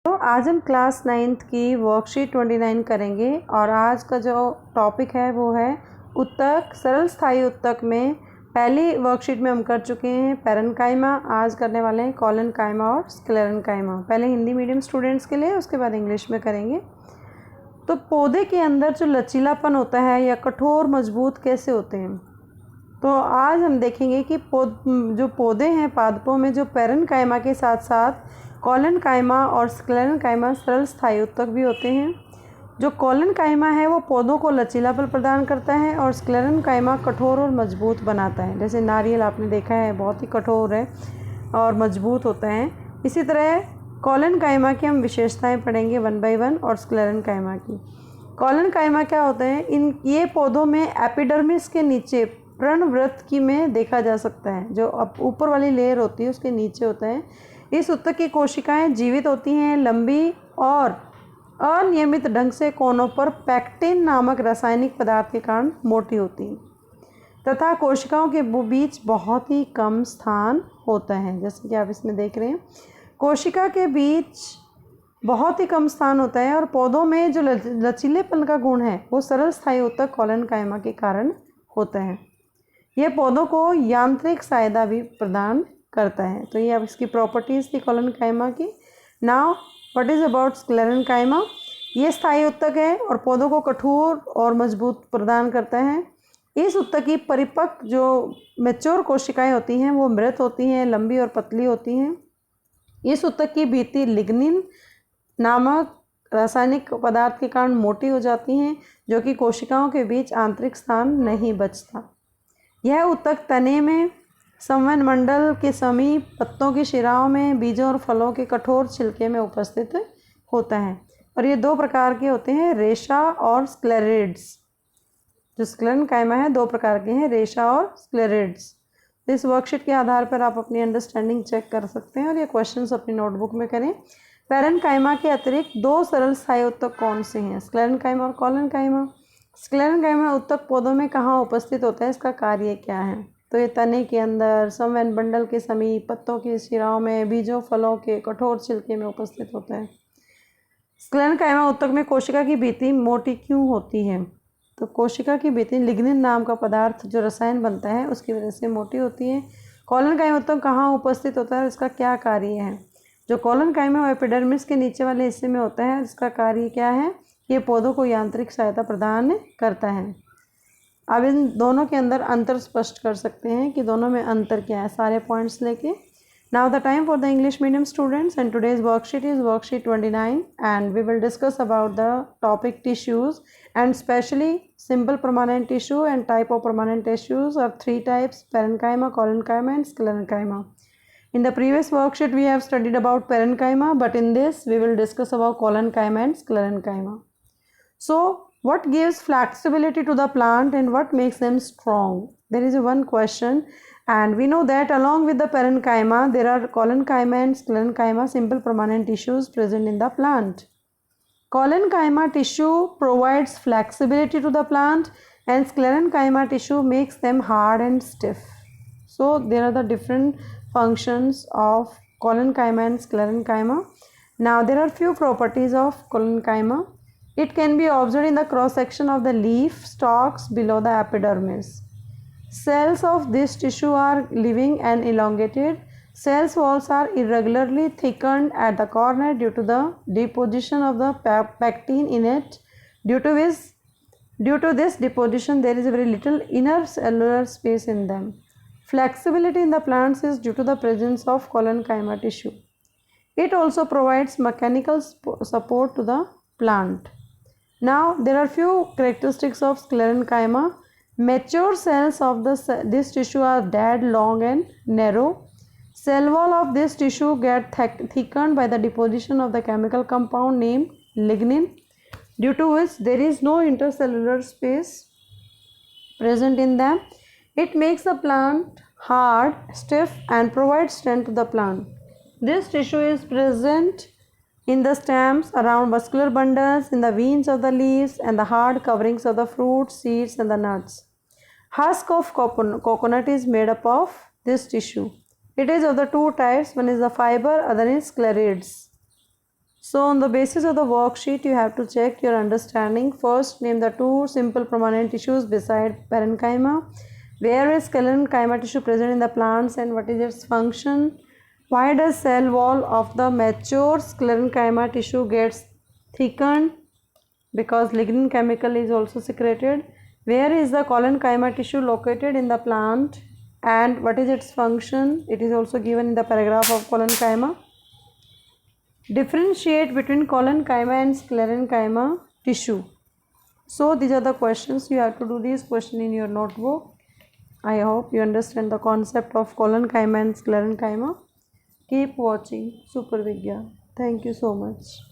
तो आज हम क्लास 9th की वर्कशीट 29 करेंगे और आज का जो टॉपिक है वो है उत्तक। सरल स्थायी उत्तक में पहली वर्कशीट में हम कर चुके हैं पैरेन्काइमा, आज करने वाले हैं कॉलेनकाइमा और स्क्लेरेन्काइमा। पहले हिंदी मीडियम स्टूडेंट्स के लिए, उसके बाद इंग्लिश में करेंगे। तो पौधे के अंदर जो लचीलापन होता है या कठोर मजबूत कैसे होते हैं, तो आज हम देखेंगे कि जो पौधे हैं पादपों में जो पैरेन्काइमा के साथ साथ कॉलेनकाइमा और स्क्लेरेन्काइमा सरल स्थायी उत्तक भी होते हैं। जो कॉलेनकाइमा है वो पौधों को लचीलापन प्रदान करता है और स्क्लेरेन्काइमा कठोर और मजबूत बनाता है। जैसे नारियल आपने देखा है बहुत ही कठोर है और मजबूत होता है। इसी तरह कॉलेनकाइमा की हम विशेषताएं पढ़ेंगे वन बाय वन और स्क्लेरेन्काइमा की। कॉलेनकाइमा क्या होता है, ये पौधों में एपिडर्मिस के नीचे पर्णवृत्त की में देखा जा सकता है। जो ऊपर वाली लेयर होती है उसके नीचे होता है। इस उत्तक की कोशिकाएं जीवित होती हैं, लंबी और अनियमित ढंग से कोनों पर पैक्टिन नामक रासायनिक पदार्थ के कारण मोटी होती हैं तथा कोशिकाओं के बीच बहुत ही कम स्थान होता है। जैसे कि आप इसमें देख रहे हैं, कोशिका के बीच बहुत ही कम स्थान होता है और पौधों में जो लचीलेपन का गुण है वो सरल स्थायी उत्तक कॉलेनकाइमा के कारण होता है। यह पौधों को यांत्रिक सहायता भी प्रदान करता है। तो ये अब इसकी प्रॉपर्टीज़ थी कॉलेनकाइमा की। Now what is about sclerenchyma. ये स्थायी उत्तक है और पौधों को कठोर और मजबूत प्रदान करता है। इस उत्तक की परिपक्व जो मैच्योर कोशिकाएं होती हैं वो मृत होती हैं, लंबी और पतली होती हैं। इस उत्तक की भित्ति लिग्निन नामक रासायनिक पदार्थ के कारण मोटी हो जाती हैं, जो कि कोशिकाओं के बीच आंतरिक स्थान नहीं बचता। यह उत्तक तने में, संवहन मंडल के समीप, पत्तों की शिराओं में, बीजों और फलों के कठोर छिलके में उपस्थित होता है। और ये दो प्रकार के होते हैं, रेशा और स्क्लेरिड्स। जो स्क्लेरेन्काइमा है दो प्रकार के हैं, रेशा और स्क्लेरिड्स। इस वर्कशीट के आधार पर आप अपनी अंडरस्टैंडिंग चेक कर सकते हैं और ये क्वेश्चंस अपनी नोटबुक में करें। पैरेन्काइमा के अतिरिक्त दो सरल स्थायी उत्तक कौन से हैं, स्क्लेरेन्काइमा और कॉलेनकाइमा। स्क्लेरेन्काइमा उत्तक पौधों में कहाँ उपस्थित होता है, इसका कार्य क्या है। तो ये तने के अंदर, संवहन मंडल के समीप, पत्तों की शिराओं में, बीजों फलों के कठोर छिलके में उपस्थित होता है। स्क्लेरेन्काइमा उत्तक में कोशिका की भित्ति मोटी क्यों होती है, तो कोशिका की भित्ति लिग्निन नाम का पदार्थ जो रसायन बनता है उसकी वजह से मोटी होती है। कॉलेनकाइमा उत्तक कहाँ उपस्थित होता है, इसका क्या कार्य है। जो कॉलेनकाइमा एपिडर्मिस के नीचे वाले हिस्से में होता है, इसका कार्य क्या है, ये पौधों को यांत्रिक सहायता प्रदान करता है। अब इन दोनों के अंदर अंतर स्पष्ट कर सकते हैं कि दोनों में अंतर क्या है, सारे पॉइंट्स लेके। Now the time for the English medium students and today's worksheet is worksheet 29 and we will discuss about the topic tissues and specially simple permanent tissue and type of permanent tissues are 3 types, parenchyma, collenchyma and sclerenchyma. In the previous worksheet we have studied about parenchyma, but in this we will discuss about collenchyma and sclerenchyma. So what gives flexibility to the plant and what makes them strong? There is one question, and we know that along with the parenchyma there are collenchyma and sclerenchyma, simple permanent tissues present in the plant. Collenchyma tissue provides flexibility to the plant and sclerenchyma tissue makes them hard and stiff. So there are the different functions of collenchyma and sclerenchyma. Now there are few properties of collenchyma. It can be observed in the cross section of the leaf stalks below the epidermis. Cells of this tissue are living and elongated. Cells walls are irregularly thickened at the corner due to the deposition of the pectin in it. Due to this deposition there is very little inner cellular space in them. Flexibility in the plants is due to the presence of collenchyma tissue. It also provides mechanical support to the plant. Now there are few characteristics of sclerenchyma. Mature cells of this tissue are dead, long and narrow. Cell wall of this tissue get thickened by the deposition of the chemical compound named lignin, due to which there is no intercellular space present in them. It makes the plant hard, stiff and provides strength to the plant. This tissue is present in the stems, around vascular bundles, in the veins of the leaves and the hard coverings of the fruits, seeds and the nuts. Husk of coconut is made up of this tissue. It is of the two types, one is the fiber, other is sclerids. So on the basis of the worksheet, you have to check your understanding. First, name the two simple permanent tissues beside parenchyma. Where is sclerenchyma tissue present in the plants and what is its function? Why does cell wall of the mature sclerenchyma tissue gets thickened? Because lignin chemical is also secreted. Where is the collenchyma tissue located in the plant and what is its function? It is also given in the paragraph of collenchyma. Differentiate between collenchyma and sclerenchyma tissue. So these are the questions. You have to do these questions in your notebook. I hope you understand the concept of collenchyma and sclerenchyma. Keep watching Super Vigya. Thank you so much.